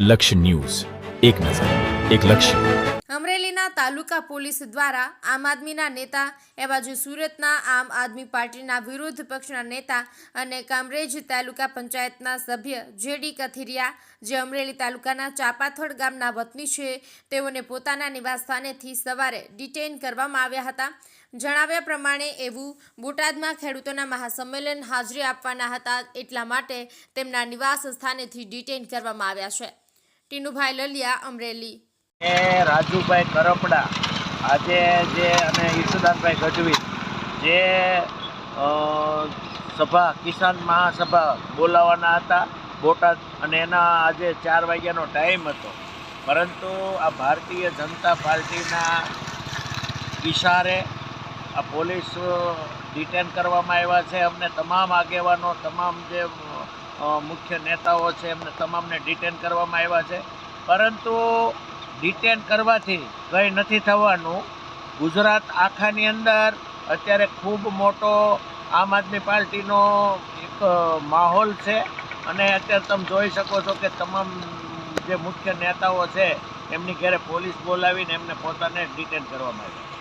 લક્ષ્ય ન્યૂઝ, એક નજર, એક લક્ષ્ય. અમરેલીના તાલુકા પોલીસ દ્વારા આમ આદમીના નેતા એવા જે સુરતના આમ આદમી પાર્ટીના વિરોધ પક્ષના નેતા અને કામરેજ તાલુકા પંચાયતના સભ્ય જેડી કથિરિયા, જે અમરેલી તાલુકાના ચાપાથડ ગામના વતની છે, તેઓને પોતાના નિવાસસ્થાનેથી સવારે ડિટેઇન કરવામાં આવ્યા હતા. જણાવ્યા પ્રમાણે એવું બોટાદમાં ખેડૂતોના મહાસંમેલન હાજરી આપવાના હતા, એટલા માટે તેમના નિવાસ સ્થાનેથી ડિટેઇન કરવામાં આવ્યા છે. ટીનુભાઈ લલિયા, અમરેલી. રાજુભાઈ કરપડા આજે જે અને ઈશુદાનભાઈ ગઢવી જે સભા કિસાન મહાસભા બોલાવવાના હતા બોટાદ, અને એના આજે 4 વાગ્યાનો ટાઈમ હતો, પરંતુ આ ભારતીય જનતા પાર્ટીના ઇશારે આ પોલીસ ડિટેન કરવામાં આવ્યા છે. અમને તમામ આગેવાનો, તમામ જે મુખ્ય નેતાઓ છે, એમને તમામને ડિટેન કરવામાં આવ્યા છે. પરંતુ ડિટેન કરવાથી કંઈ નથી થવાનું. ગુજરાત આખાની અંદર અત્યારે ખૂબ મોટો આમ આદમી પાર્ટીનો એક માહોલ છે, અને અત્યારે તમે જોઈ શકો છો કે તમામ જે મુખ્ય નેતાઓ છે એમની ઘરે પોલીસ બોલાવીને એમને પોતાને ડિટેન કરવામાં આવ્યા.